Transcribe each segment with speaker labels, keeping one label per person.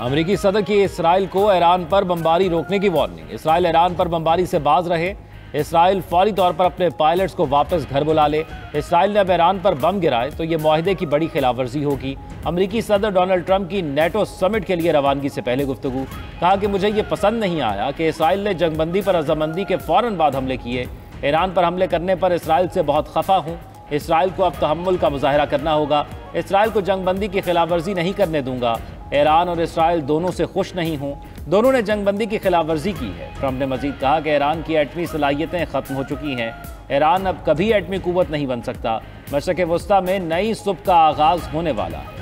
Speaker 1: अमेरिकी सदर की इसराइल को ईरान पर बमबारी रोकने की वार्निंग। इसराइल ईरान पर बमबारी से बाज रहे। इसराइल फौरी तौर पर अपने पायलट्स को वापस घर बुला ले। इसराइल ने अब ईरान पर बम गिराए तो ये मुआहदे की बड़ी खिलाफवर्जी होगी। अमेरिकी सदर डोनाल्ड ट्रंप की नेटो समिट के लिए रवानगी से पहले गुफ्तगू। कहा कि मुझे ये पसंद नहीं आया कि इसराइल ने जंगबंदी पर रजामंदी के फौरन बाद हमले किए। ईरान पर हमले करने पर इसराइल से बहुत खफा हूँ। इसराइल को अब तहम्मुल का मुजाहरा करना होगा। इसराइल को जंगबंदी की खिलाफवर्जी नहीं करने दूंगा। ईरान और इसराइल दोनों से खुश नहीं हूं। दोनों ने जंगबंदी की खिलाफवर्जी की है। ट्रंप ने मजीद कहा कि ईरान की एटमी सलाहियतें खत्म हो चुकी हैं। ईरान अब कभी एटमी कुव्वत नहीं बन सकता। मशरिक़ वस्ता में नई सुबह का आगाज होने वाला है।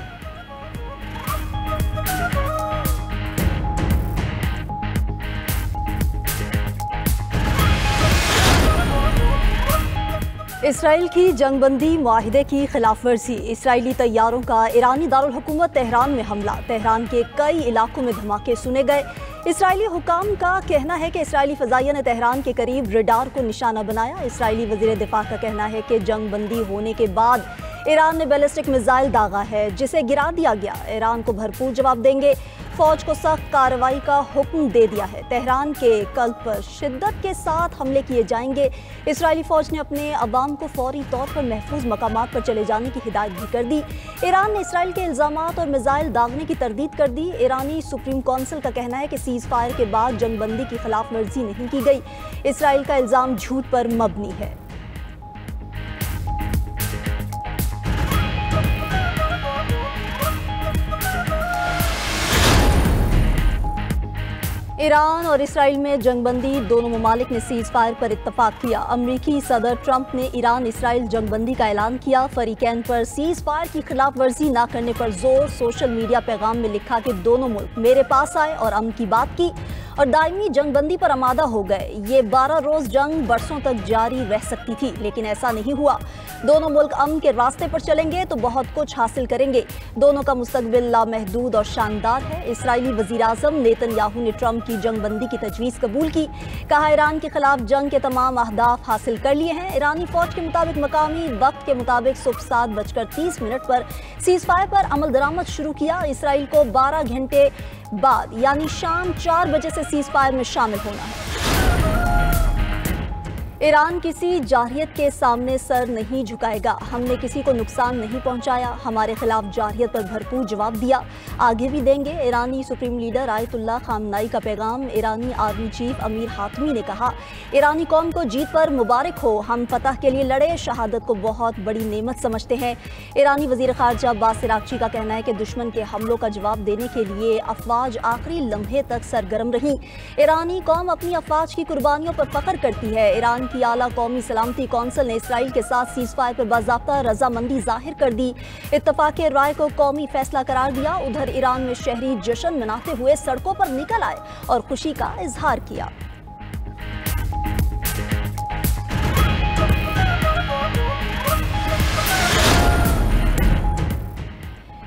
Speaker 2: इसराइल की जंगबंदी मुआहिदे की खिलाफवर्जी। इसराइली तैयारों का ईरानी दारुल हुकूमत तेहरान में हमला। तेहरान के कई इलाकों में धमाके सुने गए। इसराइली हुकाम का कहना है कि इसराइली फ़ज़ाइया ने तेहरान के करीब रडार को निशाना बनाया। इसराइली वज़ीर दिफा का कहना है कि जंगबंदी होने के बाद ईरान ने बैलिस्टिक मिसाइल दागा है जिसे गिरा दिया गया। ईरान को भरपूर जवाब देंगे। फौज को सख्त कार्रवाई का हुक्म दे दिया है। तेहरान के कल्ब पर शिद्दत के साथ हमले किए जाएंगे। इसराइली फौज ने अपने अवाम को फौरी तौर पर महफूज मकामात पर चले जाने की हिदायत भी कर दी। ईरान ने इसराइल के इल्जामात और मिसाइल दागने की तरदीद कर दी। ईरानी सुप्रीम कौंसिल का कहना है कि सीज़ फायर के बाद जंगबंदी की खिलाफ वर्जी नहीं की गई। इसराइल का इल्जाम झूठ पर मबनी है। ईरान और इसराइल में जंगबंदी। दोनों ममालिक ने सीज़ फायर पर इत्तफाक किया। अमरीकी सदर ट्रंप ने ईरान इसराइल जंगबंदी का ऐलान किया। फरीकैन पर सीज़ फायर की खिलाफ वर्जी न करने पर जोर। सोशल मीडिया पैगाम में लिखा कि दोनों मुल्क मेरे पास आए और अमन की बात की और दायमी जंगबंदी पर आमादा हो गए। ये 12 रोज़ जंग बरसों तक जारी रह सकती थी, लेकिन ऐसा नहीं हुआ। दोनों मुल्क अमन के रास्ते पर चलेंगे तो बहुत कुछ हासिल करेंगे। दोनों का मुस्तकबिल लामहदूद और शानदार है। इसराइली वज़ीर आज़म नेतन्याहू ने ट्रंप की जंगबंदी की तजवीज़ कबूल की। कहा ईरान के खिलाफ जंग के तमाम अहदाफ हासिल कर लिए हैं। ईरानी फौज के मुताबिक मकामी वक्त के मुताबिक सुबह 7:30 पर सीज़ फायर पर अमल दरामद शुरू किया। इसराइल को 12 घंटे बाद यानी शाम 4 बजे से सीज़ फायर में शामिल होना है। ईरान किसी जारहियत के सामने सर नहीं झुकाएगा। हमने किसी को नुकसान नहीं पहुंचाया। हमारे खिलाफ जारहियत पर भरपूर जवाब दिया, आगे भी देंगे। ईरानी सुप्रीम लीडर आयतुल्लाह खामनाई का पैगाम। ईरानी आर्मी चीफ अमीर हातमी ने कहा, ईरानी कौम को जीत पर मुबारक हो। हम फतह के लिए लड़े, शहादत को बहुत बड़ी नेमत समझते हैं। ईरानी वजीर खारजा अब्बास इराक्ची का कहना है कि दुश्मन के हमलों का जवाब देने के लिए अफवाज आखिरी लम्हे तक सरगर्म रही। ईरानी कौम अपनी अफवाज की कुर्बानियों पर फख्र करती है। ईरान की आला कौमी सलामती कौंसिल ने इसराइल के साथ सीज़ फायर पर बाज़ाब्ता रजामंदी जाहिर कर दी। इत्तफाक राय को कौमी फैसला करार दिया। उधर ईरान में शहरी जश्न मनाते हुए सड़कों पर निकल आए और खुशी का इजहार किया।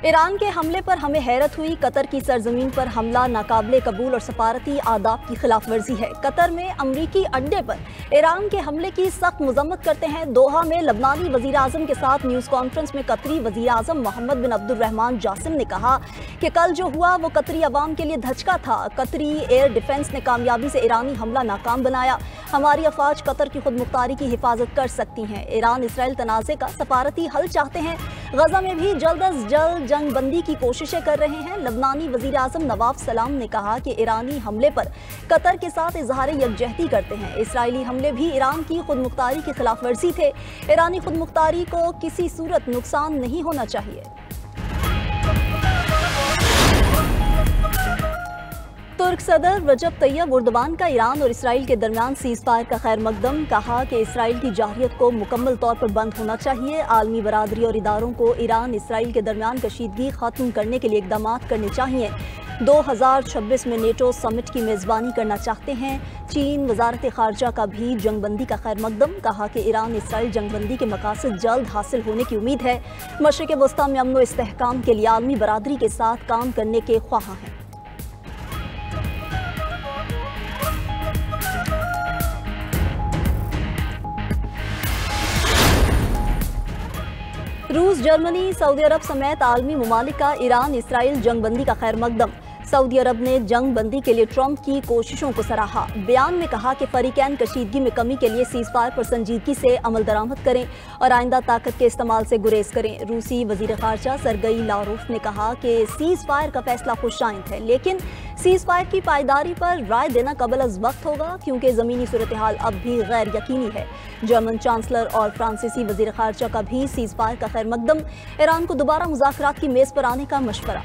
Speaker 2: ईरान के हमले पर हमें हैरत हुई। कतर की सरजमीन पर हमला नाकाबिले कबूल और सफारती आदाब की खिलाफ वर्जी है। कतर में अमरीकी अड्डे पर ईरान के हमले की सख्त मजम्मत करते हैं। दोहा में लबनानी वजीर आजम के साथ न्यूज़ कॉन्फ्रेंस में कतरी वजीर आजम मोहम्मद बिन अब्दुर्रहमान जासिम ने कहा कि कल जो हुआ वो कतरी अवाम के लिए धचका था। कतरी एयर डिफेंस ने कामयाबी से ईरानी हमला नाकाम बनाया। हमारी अफवाज कतर की खुद मुख्तारी की हिफाजत कर सकती हैं। ईरान इसराइल तनाज़े का सफारती हल चाहते हैं। गजा में भी जल्द अज जल्द जंगबंदी की कोशिशें कर रहे हैं। लबनानी वजीर आजम नवाफ सलाम ने कहा कि ईरानी हमले पर कतर के साथ इजहार यकजहती करते हैं। इसराइली हमले भी ईरान की खुद मुख्तारी की खिलाफ वर्जी थे। ईरानी खुद मुख्तारी को किसी सूरत नुकसान नहीं होना चाहिए। तुर्क सदर रजब तैयब उर्दवान का ईरान और इसराइल के दरमियान सीज़ फायर का खैर मकदम। कहा कि इसराइल की जारहियत को मुकम्मल तौर पर बंद होना चाहिए। आलमी बरादरी और इदारों को ईरान इसराइल के दरमियान कशीदगी खत्म करने के लिए इकदाम करने चाहिए। 2026 में नेटो समिट की मेज़बानी करना चाहते हैं। चीन वजारत खारजा का भी जंगबंदी का खैर मकदम। कहा कि ईरान इसराइल जंगबंदी के मकासद जल्द हासिल होने की उम्मीद है। मशरिक़ वस्ता में अमन व इस्तेहकाम के लिए आलमी बरादरी के साथ काम करने के ख्वाह हैं। रूस, जर्मनी, सऊदी अरब समेत आलमी ममालिक का ईरान इसराइल जंगबंदी का खैर मकदम। सऊदी अरब ने जंग बंदी के लिए ट्रंप की कोशिशों को सराहा। बयान में कहा कि फरीकैन कशीदगी में कमी के लिए सीज़फायर पर संजीदगी से अमल दरामद करें और आइंदा ताकत के इस्तेमाल से गुरेज करें। रूसी वजीर खारजा सरगई लारोफ ने कहा कि सीज़फायर का फैसला खुशाइंद है, लेकिन सीज़फायर की पायदारी पर राय देना कबल अज़ वक्त होगा क्योंकि ज़मीनी सूरत हाल अब भी गैर यकीनी है। जर्मन चांसलर और फ्रांसीसी वजीर खारजा का भी सीज़फायर का खैर मकदम, ईरान को दोबारा मुज़ाकरात की मेज़ पर आने का मशवरा।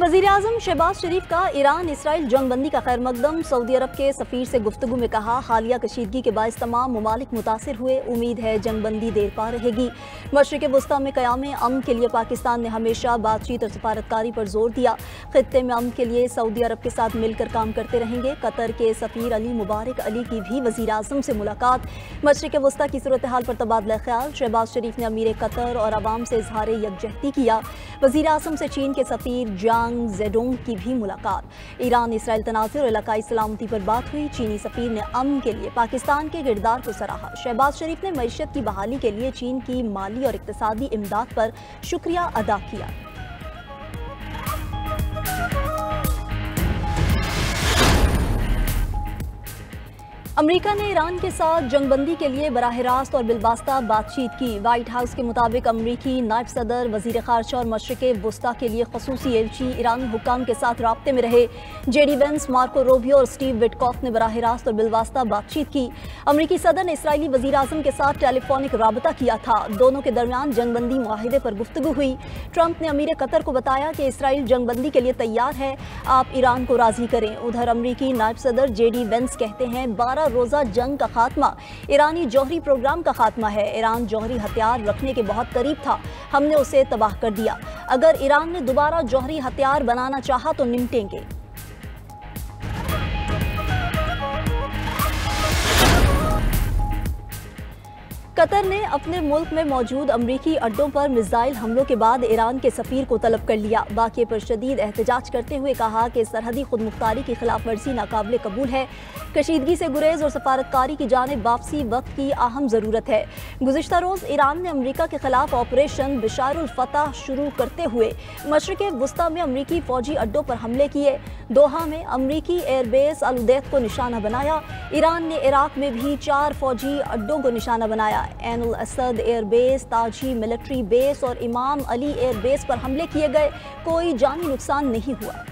Speaker 2: वज़ीर-ए-आज़म शहबाज शरीफ का ईरान इसराइल जंगबंदी का खैर मकदम। सऊदी अरब के सफ़ीर से गुफ्तगू में कहा, हालिया कशीदगी के बायस तमाम ममालिक मुतासिर हुए, उम्मीद है जंगबंदी देर पा रहेगी। मशरिक़ वस्ता में क़याम अमन के लिए पाकिस्तान ने हमेशा बातचीत और सफारतकारी पर जोर दिया। ख़ित्ते में अमन के लिए सऊदी अरब के साथ मिलकर काम करते रहेंगे। कतर के सफ़ीर अली मुबारक अली की भी वज़ीर-ए-आज़म से मुलाकात। मशरिक़ वस्ता की सूरत हाल पर तबादला ख्याल। शहबाज शरीफ ने अमीर कतर और अवाम से इज़हार यकजहती किया। वज़ीर-ए-आज़म से चीन के सफ़ीर जांग जेडोंग की भी मुलाकात। ईरान इसराइल तनाज़ुर और इलाकाई सलामती पर बात हुई। चीनी सफ़ीर ने अमन के लिए पाकिस्तान के किरदार को सराहा। शहबाज शरीफ ने मईशत की बहाली के लिए चीन की माली और इक़्तिसादी इमदाद पर शुक्रिया अदा किया। अमेरिका ने ईरान के साथ जंगबंदी के लिए बराह रास्त और बिलवास्ता बातचीत की। व्हाइट हाउस के मुताबिक अमरीकी नायब सदर, वजीर खारजा और मशरिक़ वस्ता के लिए खसूसी एलची ईरानी हुक्काम के साथ राब्ते में रहे। जेडी वेंस, मार्को रूबियो और स्टीव विटकॉफ ने बराह रास्त और बिलवास्ता बातचीत की। अमरीकी सदर ने इसराइली वजीर आज़म के साथ टेलीफोनिक राबता किया था। दोनों के दरमियान जंगबंदी मुआहिदे पर गुफ्तगू हुई। ट्रंप ने अमीर कतर को बताया कि इसराइल जंगबंदी के लिए तैयार है, आप ईरान को राजी करें। उधर अमरीकी नायब सदर जेडी वेंस कहते हैं 12 रोज़ा जंग का खात्मा ईरानी जौहरी प्रोग्राम का खात्मा है। ईरान जौहरी हथियार रखने के बहुत करीब था, हमने उसे तबाह कर दिया। अगर ईरान ने दोबारा जौहरी हथियार बनाना चाहा तो निपटेंगे। कतर ने अपने मुल्क में मौजूद अमरीकी अड्डों पर मिसाइल हमलों के बाद ईरान के सफ़ीर को तलब कर लिया। वाक़े पर शदीद एहतजाज करते हुए कहा कि सरहदी खुद मुख्तारी की खिलाफ वर्जी नाकाबिल कबूल है। कशीदगी से गुरेज और सफारतकारी की जानिब वापसी वक्त की अहम ज़रूरत है। गुज़िश्ता रोज़ ईरान ने अमरीका के खिलाफ ऑपरेशन बिशारुल फतह शुरू करते हुए मशरिक़ वस्ता में अमरीकी फ़ौजी अड्डों पर हमले किए। दोहा में अमरीकी एयरबेस अल उदैद को निशाना बनाया। ईरान ने इराक में भी 4 फ़ौजी अड्डों को निशाना बनाया। ऐन उल असद एयरबेस, ताजी मिलिट्री बेस और इमाम अली एयरबेस पर हमले किए गए, कोई जानी नुकसान नहीं हुआ।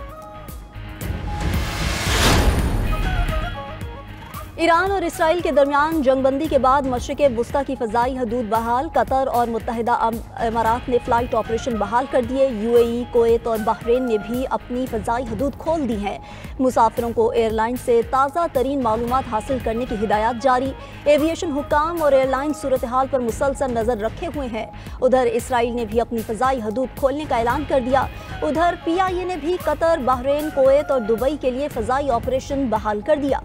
Speaker 2: ईरान और इसराइल के दरमियान जंगबंदी के बाद मशरिक़ वस्ता की फ़ज़ाई हदूद बहाल। कतर और मुत्तहिदा अमारात ने फ़्लाइट ऑपरेशन बहाल कर दिए। यूएई, कुवैत और बहरीन ने भी अपनी फ़ज़ाई हदूद खोल दी हैं। मुसाफिरों को एयरलाइन से ताज़ा तरीन मालूमात हासिल करने की हिदायत जारी। एविएशन हुक्काम और एयरलाइन सूरत हाल पर मुसलसल नज़र रखे हुए हैं। उधर इसराइल ने भी अपनी फ़ज़ाई हदूद खोलने का ऐलान कर दिया। उधर PIA ने भी कतर, बहरीन, कुवैत और दुबई के लिए फ़ज़ाई ऑपरेशन बहाल कर दिया।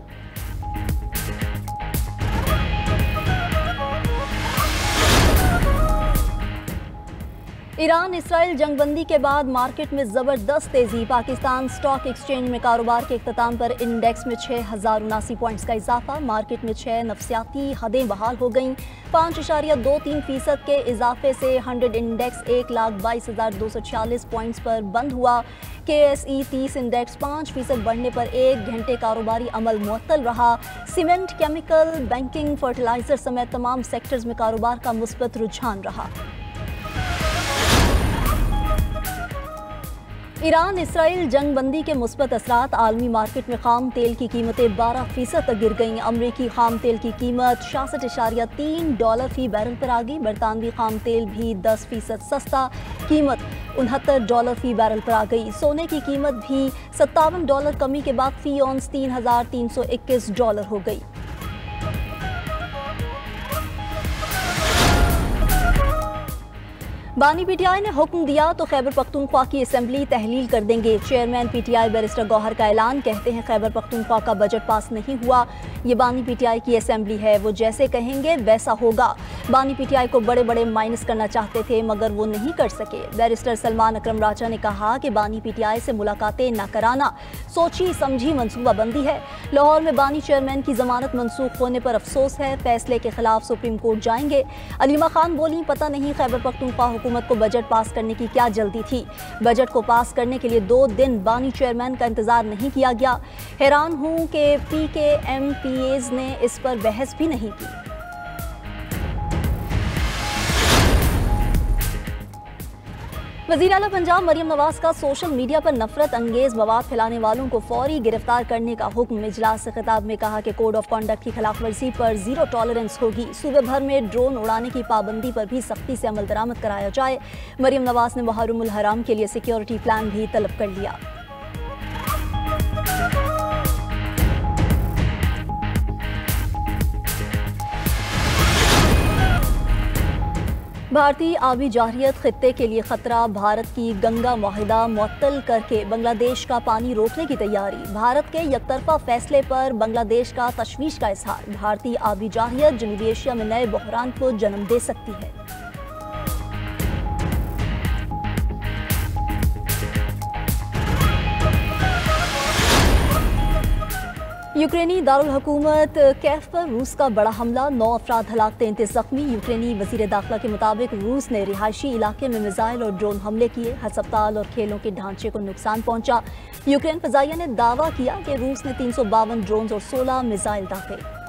Speaker 2: ईरान इसराइल जंगबंदी के बाद मार्केट में ज़बरदस्त तेज़ी। पाकिस्तान स्टॉक एक्सचेंज में कारोबार के इख्तिताम पर इंडेक्स में 6079 पॉइंट्स का इजाफा। मार्केट में 6 नफसियाती हदें बहाल हो गईं। 5.23% के इजाफे से 100 इंडेक्स 1,22,246 पॉइंट्स पर बंद हुआ। KSE 30 इंडेक्स 5% बढ़ने पर 1 घंटे कारोबारी अमल मुअत्तल रहा। सीमेंट, केमिकल, बैंकिंग, फर्टिलाइजर समेत तमाम सेक्टर्स में कारोबार का मुस्बत रुझान रहा। ईरान इसराइल जंगबंदी के मुस्बत असरात। आलमी मार्केट में खाम तेल की कीमतें 12% तक गिर गईं। अमरीकी खाम तेल की कीमत $66.3 फी बैरल पर आ गई। बरतानवी खाम तेल भी 10% सस्ता, कीमत $69 फी बैरल पर आ गई। सोने की कीमत भी $57 कमी के बाद फी औंस $3,321 हो गई। बानी पीटीआई ने हुक्म दिया तो खैबर पख्तूनख्वा की असेंबली तहलील कर देंगे। चेयरमैन पीटीआई बैरिस्टर गौहर का ऐलान। कहते हैं खैबर पख्तूनख्वा का बजट पास नहीं हुआ, ये बानी पीटीआई की असेंबली है, वो जैसे कहेंगे वैसा होगा। बानी पीटीआई को बड़े बड़े माइनस करना चाहते थे मगर वो नहीं कर सके। बैरिस्टर सलमान अकरम राजा ने कहा कि बानी पीटीआई से मुलाकातें न कराना सोची समझी मंसूबाबंदी है। लाहौर में बानी चेयरमैन की जमानत मनसूख होने पर अफसोस है, फैसले के खिलाफ सुप्रीम कोर्ट जाएंगे। अलीमा खान बोली, पता नहीं खैबर पख्तूनख्वा हुकूमत को बजट पास करने की क्या जल्दी थी। बजट को पास करने के लिए 2 दिन बानी चेयरमैन का इंतजार नहीं किया गया। हैरान हूं कि PKMPAs ने इस पर बहस भी नहीं की। वज़ीर आला पंजाब मरियम नवाज का सोशल मीडिया पर नफरत अंगेज मवाद फैलाने वालों को फौरी गिरफ्तार करने का हुक्म। इजलास से खिताब में कहा कि कोड ऑफ कॉन्डक्ट की खिलाफवर्जी पर 0 टॉलरेंस होगी। सूबे भर में ड्रोन उड़ाने की पाबंदी पर भी सख्ती से अमल दरामद कराया जाए। मरियम नवाज ने मुहर्रमुल हराम के लिए सिक्योरिटी प्लान भी तलब कर लिया। भारतीय आबी जारहियत खित्ते के लिए खतरा। भारत की गंगा मुआहिदा मुअत्तल करके बांग्लादेश का पानी रोकने की तैयारी। भारत के एकतरफा फैसले पर बांग्लादेश का तशवीश का इजहार। भारतीय आबी जारहियत जनूबी एशिया में नए बहरान को जन्म दे सकती है। यूक्रेनी दारुल हुकूमत कैफ पर रूस का बड़ा हमला। 9 अफराद हलाक, 33 जख्मी। यूक्रेनी वजीर दाखिला के मुताबिक रूस ने रिहायशी इलाके में मिसाइल और ड्रोन हमले किए। अस्पताल और खेलों के ढांचे को नुकसान पहुंचा। यूक्रेन फजाइया ने दावा किया कि रूस ने 352 ड्रोन और 16 मिसाइल दागे।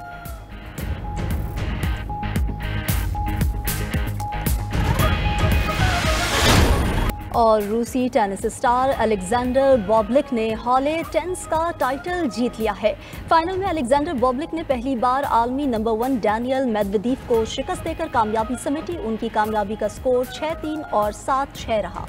Speaker 2: और रूसी टेनिस स्टार अलेक्जेंडर बॉबलिक ने हॉले टेनिस का टाइटल जीत लिया है। फाइनल में अलेक्जेंडर बॉबलिक ने पहली बार आलमी नंबर 1 डैनियल मेदवेदेव को शिकस्त देकर कामयाबी समेटी। उनकी कामयाबी का स्कोर 6-3 और 7-6 रहा।